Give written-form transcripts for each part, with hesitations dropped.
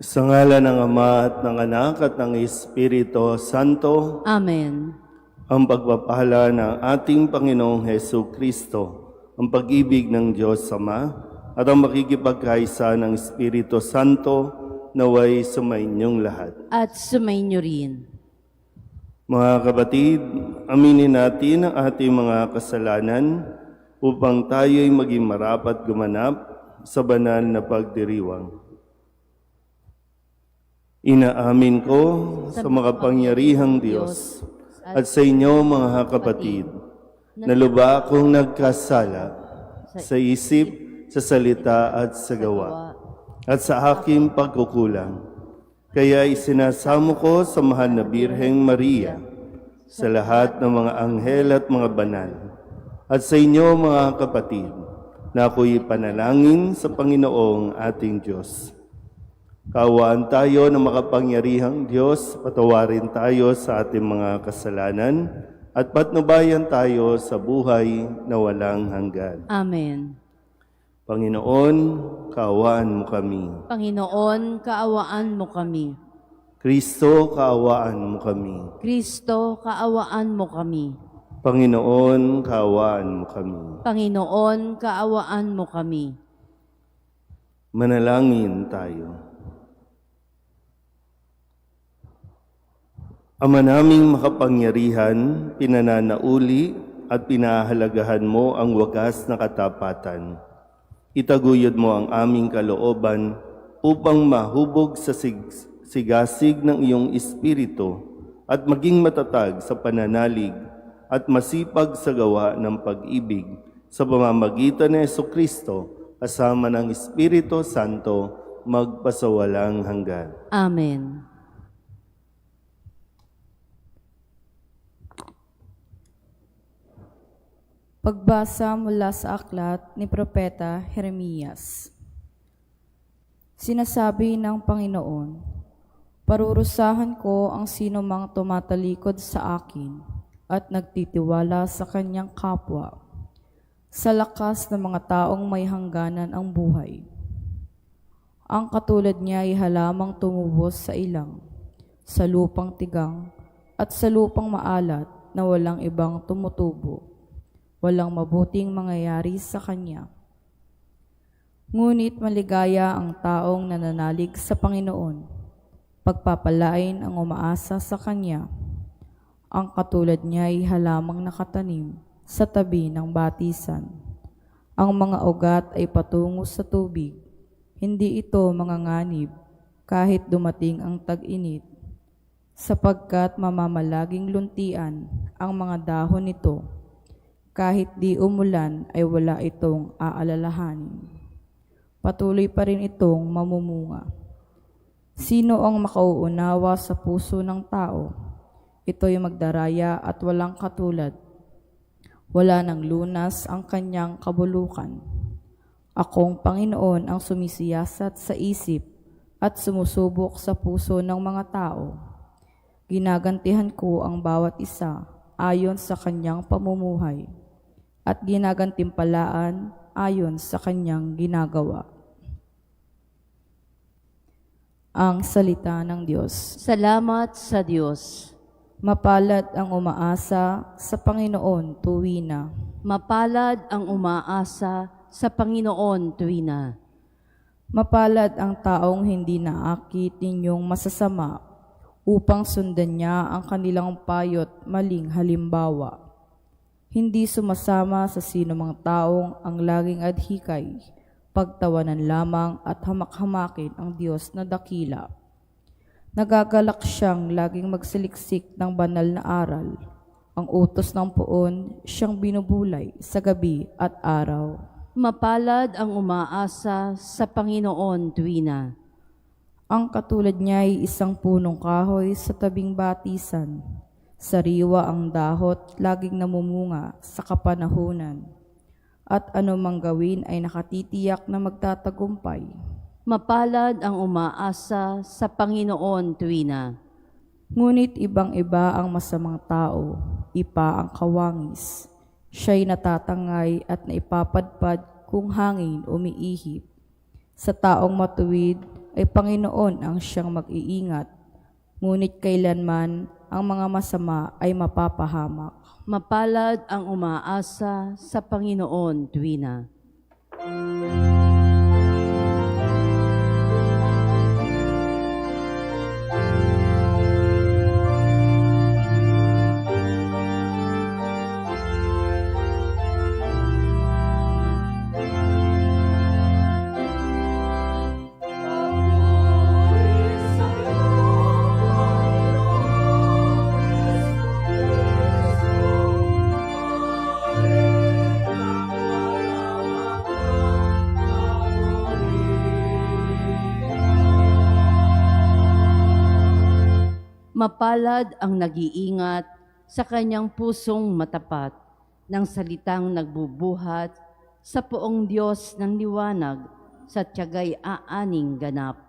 Sa ngalan ng Ama at ng Anak at ng Espiritu Santo, Amen. ang pagpapala ng ating Panginoong Hesu Kristo, ang pag-ibig ng Diyos Ama, at ang makikipagkaisa ng Espiritu Santo naway sumainyong lahat. At sumainyo rin. Mga kapatid, aminin natin ang ating mga kasalanan upang tayo'y maging marapat gumanap sa banal na pagdiriwang. Inaamin ko sa makapangyarihang Diyos at sa inyo mga kapatid na lubha akong nagkasala sa isip, sa salita at sa gawa at sa aking pagkukulang. Kaya isinasamo ko sa mahal na Birheng Maria, sa lahat ng mga anghel at mga banal, at sa inyo mga kapatid, na ako'y panalangin sa Panginoong ating Diyos. Kaawaan tayo ng makapangyarihang Diyos, patawarin tayo sa ating mga kasalanan, at patnubayan tayo sa buhay na walang hanggan. Amen. Panginoon, kaawaan mo kami. Panginoon, kaawaan mo kami. Kristo, kaawaan mo kami. Kristo, kaawaan mo kami. Panginoon, kaawaan mo kami. Panginoon, kaawaan mo kami. Manalangin tayo. Ama naming makapangyarihan, pinananauli at pinahalagahan mo ang wagas na katapatan. Itaguyod mo ang aming kalooban upang mahubog sa sigasig ng iyong espiritu at maging matatag sa pananalig at masipag sa gawa ng pag-ibig sa pamamagitan ni Jesucristo kasama ng Espiritu Santo magpasawalang hanggan. Amen. Pagbasa mula sa aklat ni Propeta Jeremias. Sinasabi ng Panginoon, parurusahan ko ang sino mang tumatalikod sa akin at nagtitiwala sa kanyang kapwa, sa lakas ng mga taong may hangganan ang buhay. Ang katulad niya ay halamang tumubos sa ilang, sa lupang tigang at sa lupang maalat na walang ibang tumutubo. Walang mabuting mangyayari sa kanya. Ngunit maligaya ang taong nananalig sa Panginoon, pagpapalain ang umaasa sa kanya. Ang katulad niya ay halamang nakatanim sa tabi ng batisan. Ang mga ugat ay patungo sa tubig, hindi ito manganganib kahit dumating ang tag-init, sapagkat mamamalaging luntian ang mga dahon nito. Kahit di umulan ay wala itong aalalahanin. Patuloy pa rin itong mamumunga. Sino ang makauunawa sa puso ng tao? Ito'y magdaraya at walang katulad. Wala ng lunas ang kanyang kabulukan. Akong Panginoon ang sumisiyasat sa isip at sumusubok sa puso ng mga tao. Ginagantihan ko ang bawat isa ayon sa kanyang pamumuhay at ginagantimpalaan ayon sa kanyang ginagawa. Ang salita ng Diyos. Salamat sa Diyos. Mapalad ang umaasa sa Panginoon tuwina. Mapalad ang umaasa sa Panginoon tuwina. Mapalad ang taong hindi naakit ninyong masasama upang sundan niya ang kanilang payot maling halimbawa. Hindi sumasama sa sino mang taong ang laging adhikay, pagtawanan lamang at hamak-hamakin ang Diyos na dakila. Nagagalak siyang laging magsiliksik ng banal na aral. Ang utos ng puon siyang binubulay sa gabi at araw. Mapalad ang umaasa sa Panginoon tuwina. Ang katulad niya ay isang punong kahoy sa tabing batisan. Sariwa ang dahot, laging namumunga sa kapanahunan. At anumang gawin ay nakatitiyak na magtatagumpay. Mapalad ang umaasa sa Panginoon tuwina. Ngunit ibang-iba ang masamang tao, ipa ang kawangis. Siya'y natatangay at naipapadpad kung hangin umiihip. Sa taong matuwid, ay Panginoon ang siyang mag-iingat, ngunit kailanman ang mga masama ay mapapahamak. Mapalad ang umaasa sa Panginoon tuwina. Mapalad ang nag-iingat sa kanyang pusong matapat ng salitang nagbubuhat sa poong Diyos ng liwanag sa tiyagay aaning ganap.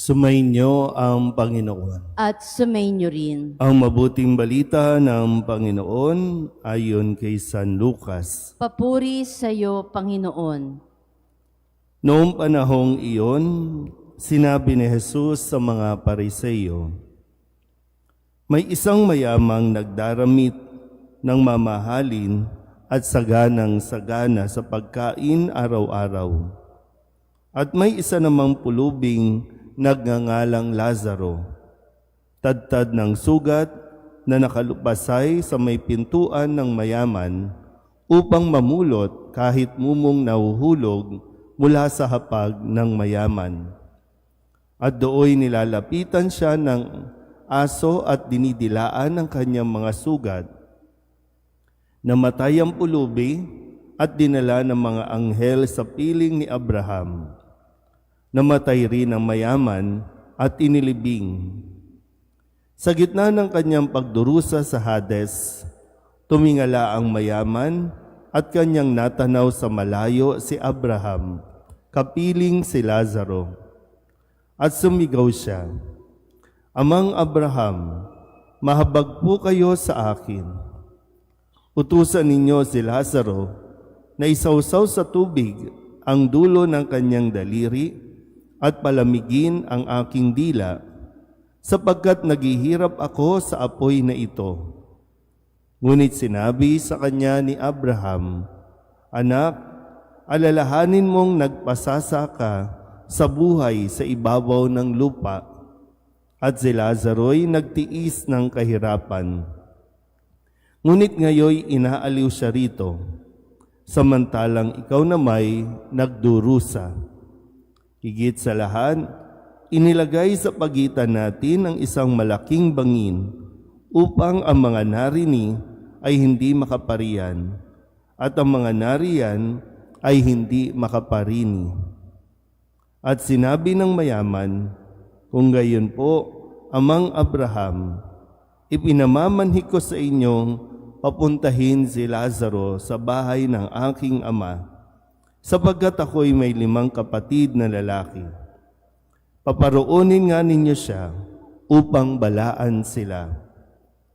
Sumainyo ang Panginoon. At sumainyo rin. Ang mabuting balita ng Panginoon ayon kay San Lucas. Papuri sa iyo, Panginoon. Noong panahong iyon, sinabi ni Jesus sa mga Pariseo, may isang mayamang nagdaramit ng mamahalin at saganang-sagana sa pagkain araw-araw. At may isa namang pulubing nagngangalang Lazaro, tadtad ng sugat na nakalupasay sa may pintuan ng mayaman upang mamulot kahit mumong nahuhulog mula sa hapag ng mayaman. At dooy nilalapitan siya ng aso at dinidilaan ng kanyang mga sugat. Namatay ang pulubi at dinala ng mga anghel sa piling ni Abraham. Namatay rin ang mayaman at inilibing. Sa gitna ng kanyang pagdurusa sa Hades, tumingala ang mayaman at kanyang natanaw sa malayo si Abraham, kapiling si Lazaro. At sumigaw siya, Amang Abraham, mahabag po kayo sa akin. Utusan ninyo si Lazaro na isawsaw sa tubig ang dulo ng kanyang daliri at palamigin ang aking dila, sapagkat naghihirap ako sa apoy na ito. Ngunit sinabi sa kanya ni Abraham, Anak, alalahanin mong nagpasasa ka sa buhay sa ibabaw ng lupa, at si Lazaro'y nagtiis ng kahirapan. Ngunit ngayoy inaaliw siya rito, samantalang ikaw na may nagdurusa. Higit sa lahat, inilagay sa pagitan natin ang isang malaking bangin upang ang mga narini ay hindi makaparian at ang mga nariyan ay hindi makaparini. At sinabi ng mayaman, kung gayon po, Amang Abraham, ipinamamanhik ko sa inyong papuntahin si Lazaro sa bahay ng aking ama, sapagkat ako'y may 5 kapatid na lalaki. Paparoonin nga ninyo siya upang balaan sila,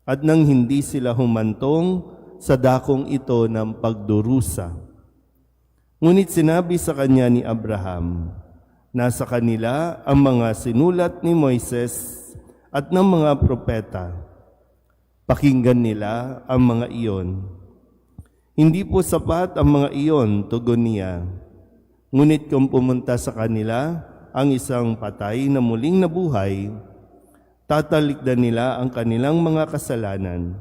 at nang hindi sila humantong sa dakong ito ng pagdurusa. Ngunit sinabi sa kanya ni Abraham, nasa kanila ang mga sinulat ni Moises at ng mga propeta. Pakinggan nila ang mga iyon. Hindi po sapat ang mga iyon, tugon niya. Ngunit kung pumunta sa kanila ang isang patay na muling nabuhay, tatalikdan nila ang kanilang mga kasalanan.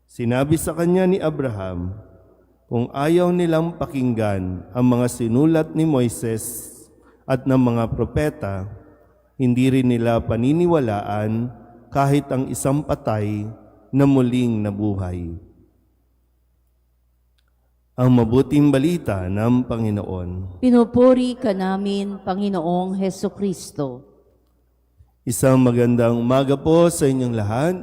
Sinabi sa kanya ni Abraham, kung ayaw nilang pakinggan ang mga sinulat ni Moises at ng mga propeta, hindi rin nila paniniwalaan kahit ang isang patay na muling nabuhay. Ang mabuting balita ng Panginoon. Pinupuri ka namin, Panginoong Hesukristo. Isang magandang umaga po sa inyong lahat.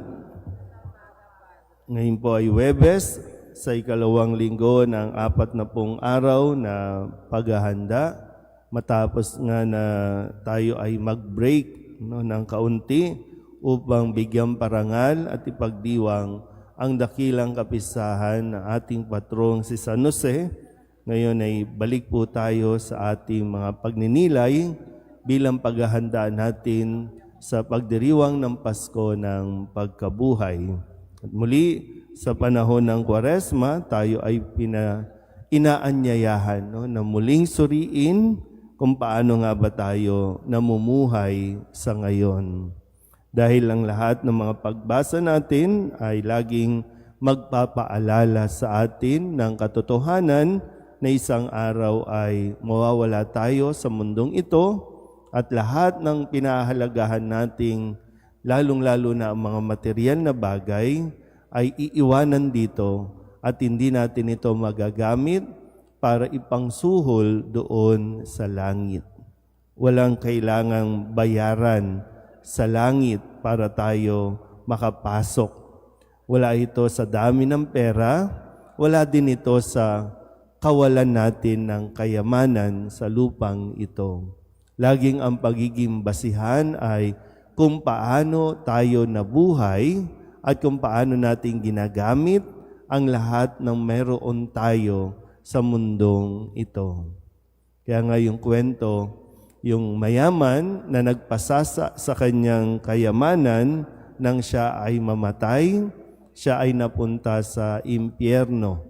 Ngayon po ay Huwebes, sa ikalawang linggo ng 40 araw na paghahanda. Matapos nga na tayo ay mag-break ng kaunti upang bigyang parangal at ipagdiwang ang dakilang kapistahan ng ating patrong si San Jose. Ngayon ay balik po tayo sa ating mga pagninilay bilang paghahanda natin sa pagdiriwang ng Pasko ng pagkabuhay. At muli, sa panahon ng Kwaresma, tayo ay inaanyayahan na muling suriin kung paano nga ba tayo namumuhay sa ngayon. Dahil ang lahat ng mga pagbasa natin ay laging magpapaalala sa atin ng katotohanan na isang araw ay mawawala tayo sa mundong ito at lahat ng pinahahalagahan nating lalong-lalo na ang mga material na bagay ay iiwanan dito at hindi natin ito magagamit para ipangsuhol doon sa langit. Walang kailangang bayaran sa langit para tayo makapasok. Wala ito sa dami ng pera, wala din ito sa kawalan natin ng kayamanan sa lupang ito. Laging ang pagiging basihan ay kung paano tayo nabuhay at kung paano natin ginagamit ang lahat ng meron tayo sa mundong ito. Kaya nga yung kwento, yung mayaman na nagpasasa sa kanyang kayamanan nang siya ay mamatay, siya ay napunta sa impyerno.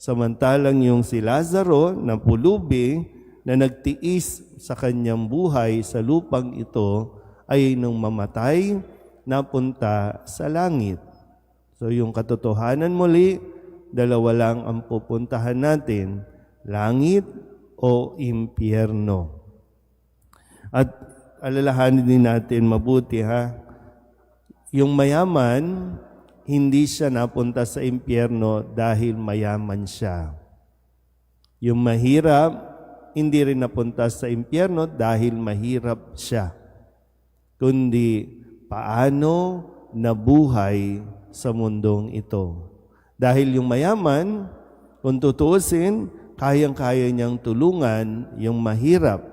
Samantalang yung si Lazaro na pulubi na nagtiis sa kanyang buhay sa lupang ito ay nung mamatay, napunta sa langit. So yung katotohanan muli, dalawa lang ang pupuntahan natin, langit o impyerno. At alalahanin din natin mabuti yung mayaman, hindi siya napunta sa impyerno dahil mayaman siya. Yung mahirap, hindi rin napunta sa impyerno dahil mahirap siya. Kundi paano nabuhay sa mundong ito. Dahil yung mayaman, kung tutuusin, kayang-kaya niyang tulungan yung mahirap,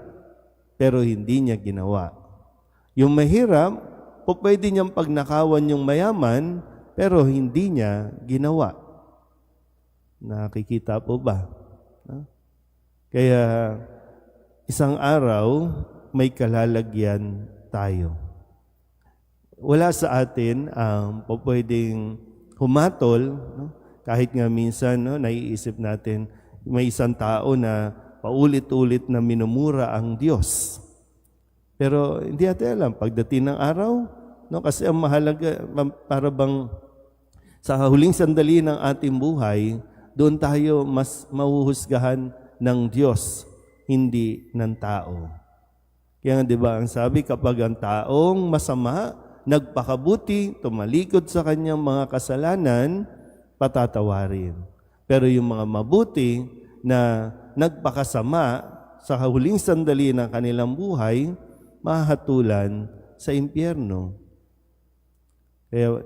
pero hindi niya ginawa. Yung mahirap, pwede niyang pagnakawan yung mayaman, pero hindi niya ginawa. Nakikita po ba? Kaya isang araw, may kalalagyan tayo. Wala sa atin ang pwedeng humatol, kahit nga minsan naiisip natin, may isang tao na paulit-ulit na minumura ang Diyos. Pero hindi natin alam, pagdating ng araw, kasi ang mahalaga, para bang sa huling sandali ng ating buhay, doon tayo mas mahuhusgahan ng Diyos, hindi ng tao. Kaya nga, di ba, ang sabi, kapag ang taong masama, nagpakabuti, tumalikod sa kanyang mga kasalanan, patatawarin. Pero yung mga mabuti na nagpakasama sa huling sandali ng kanilang buhay, mahatulan sa impyerno. Kaya,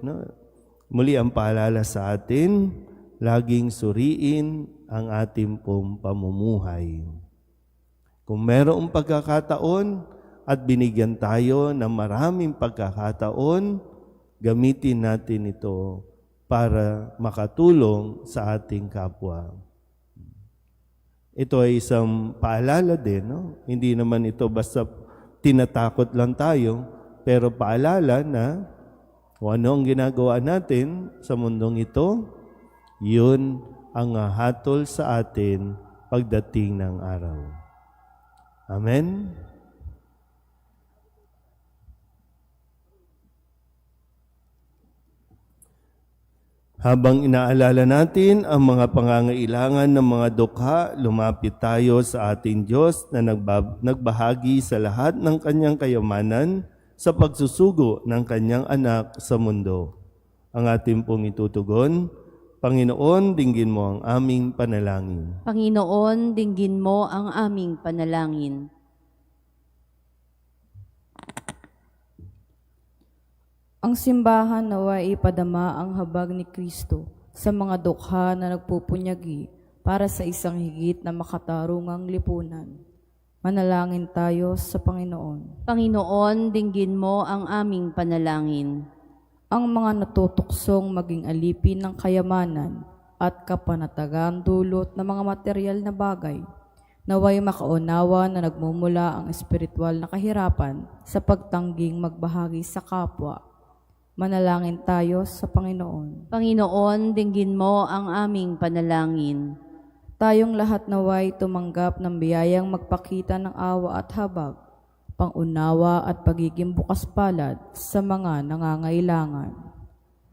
muli ang paalala sa atin, laging suriin ang ating pong pamumuhay. Kung mayroong pagkakataon at binigyan tayo ng maraming pagkakataon, gamitin natin ito para makatulong sa ating kapwa. Ito ay isang paalala din, Hindi naman ito basta tinatakot lang tayo, pero paalala na kung ano ang ginagawa natin sa mundong ito, yun ang hatol sa atin pagdating ng araw. Amen? Habang inaalala natin ang mga pangangailangan ng mga dukha, lumapit tayo sa ating Diyos na nagbahagi sa lahat ng kanyang kayamanan sa pagsusugo ng kanyang anak sa mundo. Ang ating pong itutugon, Panginoon, dinggin mo ang aming panalangin. Panginoon, dinggin mo ang aming panalangin. Ang simbahan naway ipadama ang habag ni Kristo sa mga dukha na nagpupunyagi para sa isang higit na makatarungang lipunan. Manalangin tayo sa Panginoon. Panginoon, dinggin mo ang aming panalangin. Ang mga natutuksong maging alipin ng kayamanan at kapanatagan dulot ng mga material na bagay, naway makaunawa na nagmumula ang espiritual na kahirapan sa pagtangging magbahagi sa kapwa. Manalangin tayo sa Panginoon. Panginoon, dinggin mo ang aming panalangin. Tayong lahat naway tumanggap ng biyayang magpakita ng awa at habag, pangunawa at pagiging bukas palad sa mga nangangailangan.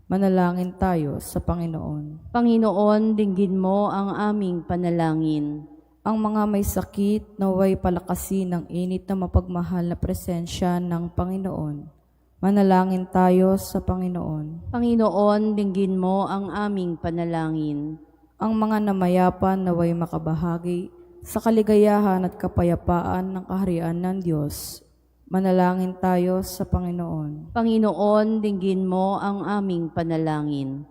Manalangin tayo sa Panginoon. Panginoon, dinggin mo ang aming panalangin. Ang mga may sakit naway palakasin ng init na mapagmahal na presensya ng Panginoon. Manalangin tayo sa Panginoon. Panginoon, dinggin mo ang aming panalangin. Ang mga namayapan naway makabahagi sa kaligayahan at kapayapaan ng kaharian ng Diyos. Manalangin tayo sa Panginoon. Panginoon, dinggin mo ang aming panalangin.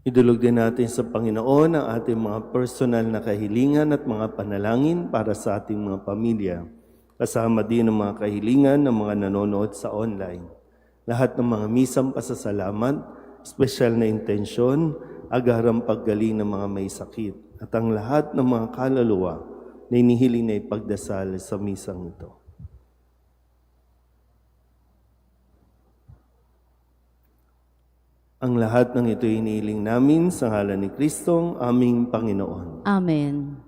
Idulog din natin sa Panginoon ang ating mga personal na kahilingan at mga panalangin para sa ating mga pamilya. Kasama din ang mga kahilingan ng mga nanonood sa online. Lahat ng mga misang pasasalamat, espesyal na intensyon, agarang paggaling ng mga may sakit, at ang lahat ng mga kaluluwa na inihiling na ipagdasal sa misang ito. Ang lahat ng ito inihiling namin sa ngalan ni Kristong aming Panginoon. Amen.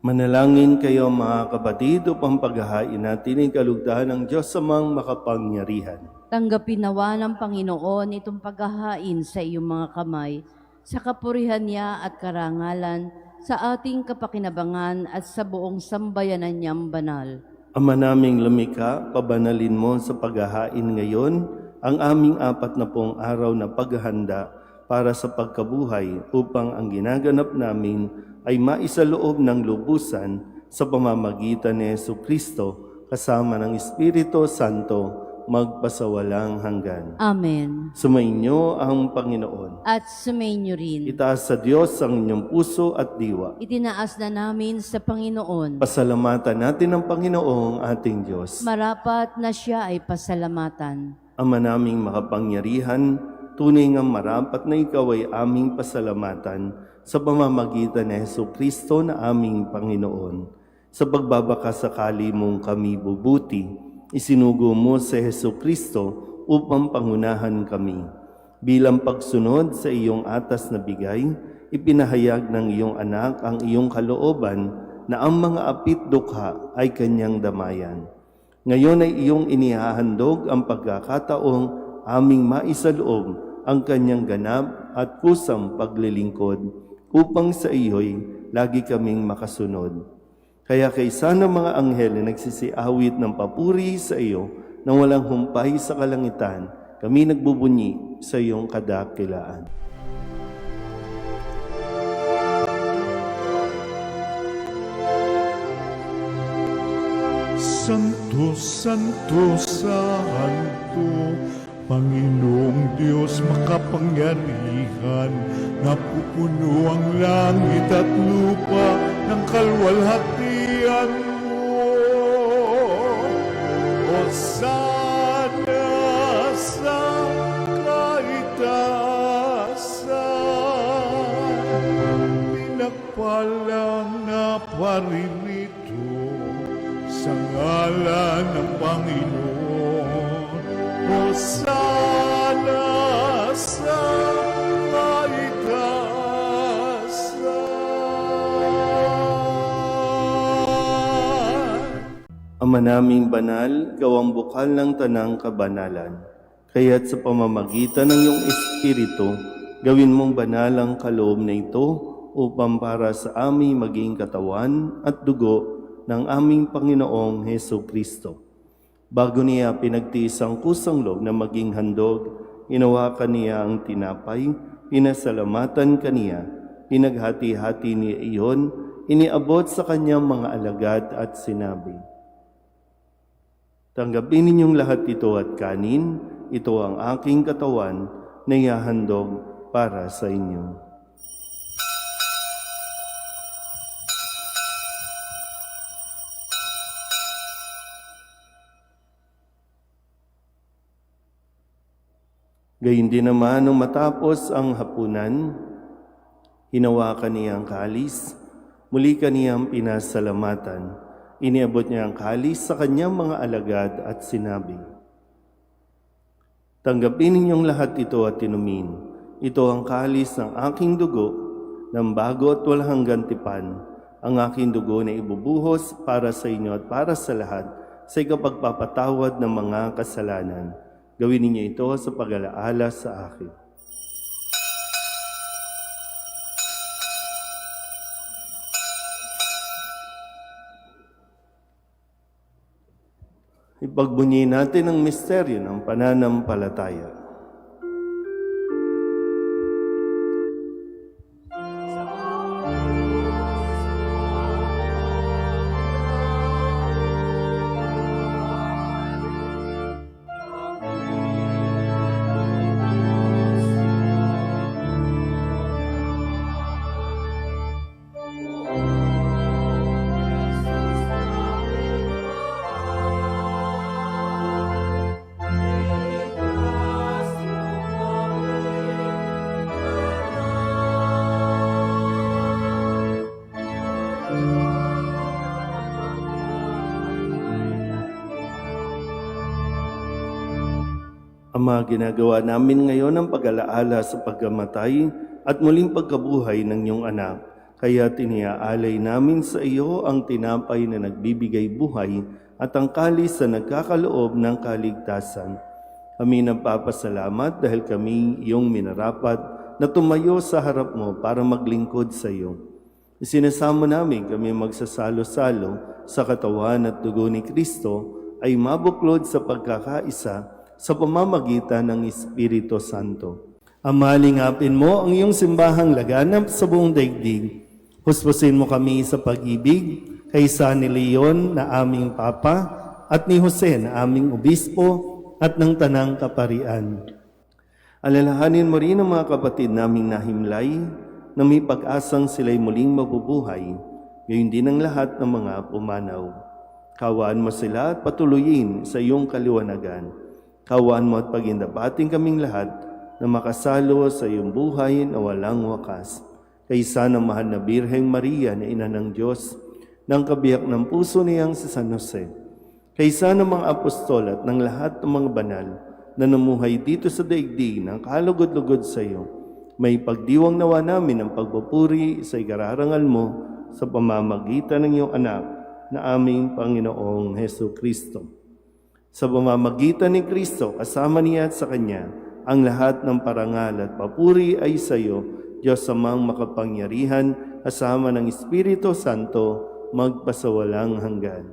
Manalangin kayo mga kapatid upang paghahain natin ang kalugdahan ng Diyos sa mga makapangyarihan. Tanggapin nawa ng Panginoon itong paghahain sa iyong mga kamay, sa kapurihan niya at karangalan, sa ating kapakinabangan at sa buong sambayanan niyang banal. Ama naming lumikha, pabanalin mo sa paghahain ngayon ang aming 40 araw na paghahanda para sa pagkabuhay upang ang ginaganap namin ay maisaloob ng lubusan sa pamamagitan ni Jesucristo kasama ng Espiritu Santo magpasawalang hanggan. Amen. Sumainyo ang Panginoon. At sumainyo rin. Itaas sa Diyos ang inyong puso at diwa. Itinaas na namin sa Panginoon. Pasalamatan natin ang Panginoong ating Diyos. Marapat na siya ay pasalamatan. Ama naming makapangyarihan, tunay ngang marapat na ikaw ay aming pasalamatan sa pamamagitan ni Jesucristo na aming Panginoon. Sa pagbabakasakali mong kami bubuti, isinugo mo si Jesucristo upang pangunahan kami. Bilang pagsunod sa iyong atas na bigay, ipinahayag ng iyong anak ang iyong kalooban na ang mga apit dukha ay kanyang damayan. Ngayon ay iyong inihahandog ang pagkakataong aming maisaloob ang kanyang ganap at kusang paglilingkod upang sa iyo'y lagi kaming makasunod. Kaya kaysa ng mga anghel na nagsisiawit ng papuri sa iyo na walang humpay sa kalangitan, kami nagbubunyi sa iyong kadakilaan. Santo, Santo, Santo, Panginoong Diyos makapangyarihan, napupuno ang langit at lupa ng kalwalhatian mo. Hosana sa kaitaasan, pinagpalang na paririto sa ngalan ng Panginoon. Hosana sa kaitaasan. Ama naming banal, gawang bukal ng tanang kabanalan. Kaya't sa pamamagitan ng iyong Espiritu, gawin mong banal ang kaloob na ito upang para sa aming maging katawan at dugo ng aming Panginoong Heso Kristo. Bago niya pinagtiis ang kusang loob na maging handog, hinawakan niya ang tinapay, pinasalamatan kaniya, pinaghati-hati niya iyon, iniabot sa kanyang mga alagad at sinabi, "Tanggapin ninyong lahat ito at kanin, ito ang aking katawan na ihahandog para sa inyo." Gayun din naman nung matapos ang hapunan, hinawakan niya ang kalis, muli kaniyang pinasalamatan. Iniabot niya ang kalis sa kanyang mga alagad at sinabi, "Tanggapin ninyong lahat ito at inumin. Ito ang kalis ng aking dugo, ng bago at walang hanggang tipan, ang aking dugo na ibubuhos para sa inyo at para sa lahat sa ikapagpapatawad ng mga kasalanan. Gawin ninyo ito sa pag-alaala sa akin." Ipagbunyi natin ang misteryo ng pananampalataya. Ama, ginagawa namin ngayon ang pag-alaala sa pagkamatay at muling pagkabuhay ng iyong anak. Kaya tiniaalay namin sa iyo ang tinapay na nagbibigay buhay at ang kalis na nagkakaloob ng kaligtasan. Kami nagpapasalamat dahil kami iyong minarapat na tumayo sa harap mo para maglingkod sa iyo. Isinasamo namin kami magsasalo-salo sa katawan at dugo ni Kristo ay mabuklod sa pagkakaisa sa pamamagitan ng Espiritu Santo. Ama, lingapin mo ang iyong simbahang laganap sa buong daigdig. Huspusin mo kami sa pag-ibig kay San Leon na aming Papa at ni Jose na aming Obispo at ng Tanang Kaparian. Alalahanin mo rin ang mga kapatid naming nahimlay na may pag-asang sila'y muling mabubuhay, gayon din ang lahat ng mga pumanaw. Kawaan mo sila at patuloyin sa iyong kaliwanagan. Kawaan mo at pagindapating kaming lahat na makasalo sa iyong buhay na walang wakas. Kaysa ng mahal na Birheng Maria na Ina ng Diyos, ng kabiyak ng puso niyang si San Jose. Kaysa ng mga apostol at ng lahat ng mga banal na namuhay dito sa daigdig ng kalugod-lugod sa iyo, may pagdiwang nawa namin ang pagpupuri sa ikararangal mo sa pamamagitan ng iyong anak na aming Panginoong Heso Kristo. Sa pamamagitan ni Kristo, kasama niya at sa Kanya, ang lahat ng parangal at papuri ay sa iyo, Diyos Amang makapangyarihan, kasama ng Espiritu Santo, magpasawalang hanggan.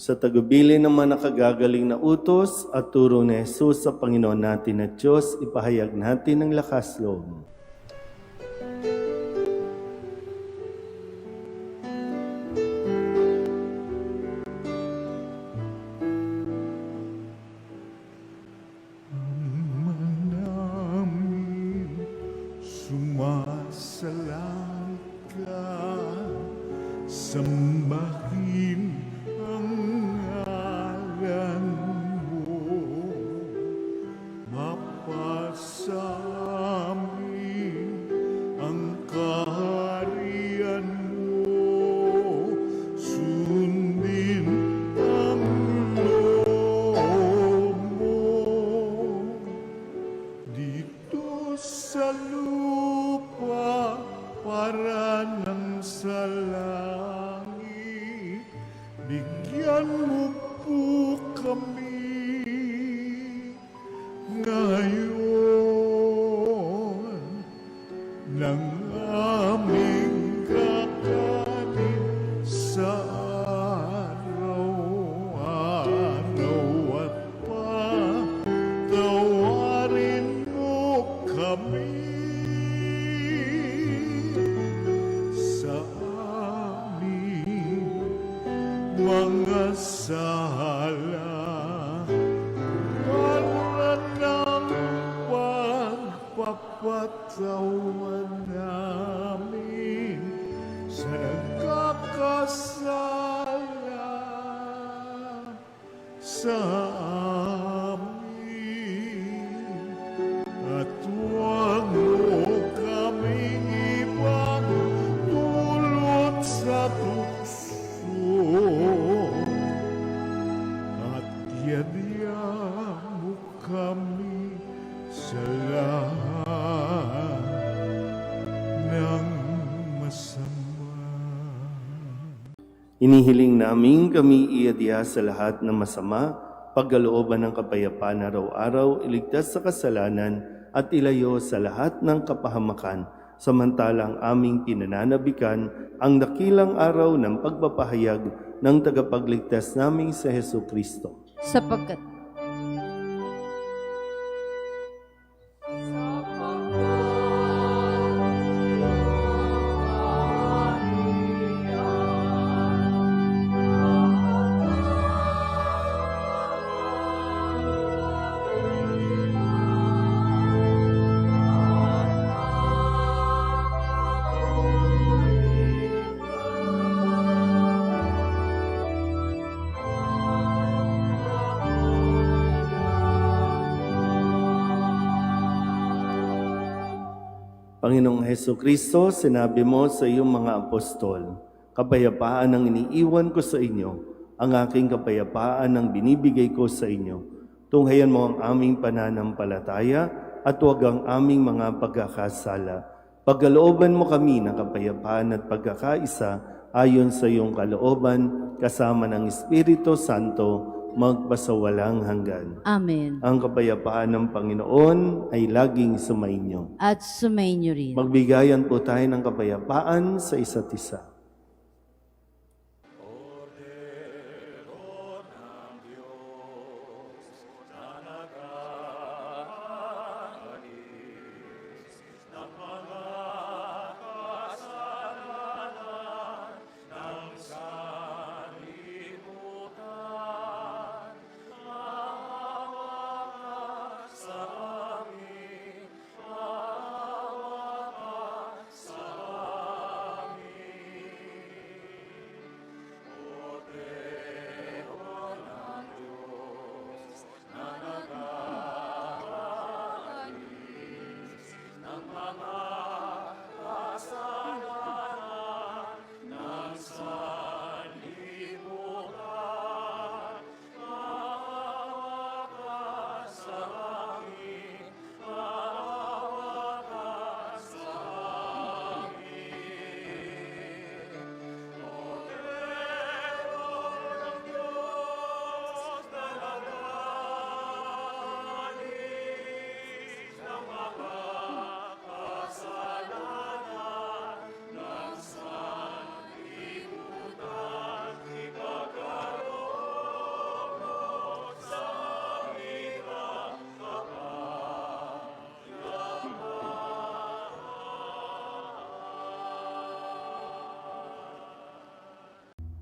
sa tagubilin ng mga nakagagaling na utos at turo ni Jesus sa Panginoon natin at Diyos, ipahayag natin ang lakas loob. namin sumasalang ka, sambahin ang ngalan mo, mapasamin ang kaharian mo, sundin ang loob mo. Dito sa lupa para nang sa langit, bigyan mo po kami ngayon ng aming kakanin sa araw-araw at patawarin mo kami sa aming mga sala, para ng pagpapatawan namin sa nagkakasala sa amin. At huwag mo kaming ibang dulot sa tukso, at yadya mo kami sa lahat ng masama. Inihiling namin kami iadya sa lahat ng masama, pagkalooban ng kapayapaan araw-araw, iligtas sa kasalanan at ilayo sa lahat ng kapahamakan, samantalang aming pinananabikan ang dakilang araw ng pagpapahayag ng tagapagligtas naming sa Hesu Kristo. sapagkat Panginoong Heso Kristo, sinabi mo sa iyong mga apostol, kapayapaan ang iniiwan ko sa inyo, ang aking kapayapaan ang binibigay ko sa inyo. Tunghayan mo ang aming pananampalataya at huwag ang aming mga pagkakasala. Pagkalooban mo kami ng kapayapaan at pagkakaisa ayon sa iyong kalooban, kasama ng Espiritu Santo, magpasawalang hanggan. Amen. Ang kapayapaan ng Panginoon ay laging sumainyo. At sumainyo rin. Magbigayan po tayo ng kapayapaan sa isa't isa.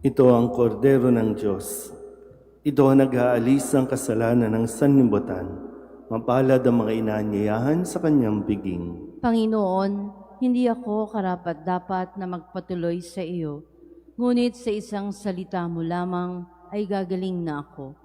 Ito ang kordero ng Diyos. Ito ang nag-aalis ng kasalanan ng sanlibutan. Mapalad ang mga inaanyayahan sa kanyang piging. Panginoon, hindi ako karapat-dapat na magpatuloy sa iyo, ngunit sa isang salita mo lamang ay gagaling na ako.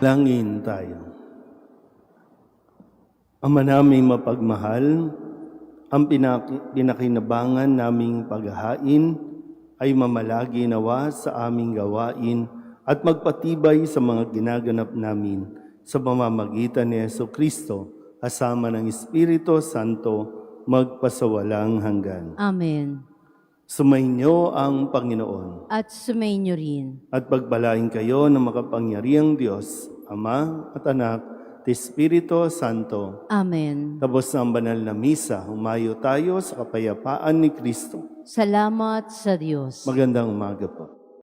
Langin tayo. Ama naming mapagmahal, ang pinakinabangan naming paghahain ay mamalagi nawa sa aming gawain at magpatibay sa mga ginaganap namin sa pamamagitan ni Jesucristo, kasama ng Espiritu Santo, magpasawalang hanggan. Amen. Sumainyo ang Panginoon At sumainyo rin. at pagpalain kayo ng makapangyarihang Diyos, Ama at Anak, at Espiritu Santo. Amen. Tapos ng banal na misa, humayo tayo sa kapayapaan ni Kristo. Salamat sa Diyos. Magandang umaga po.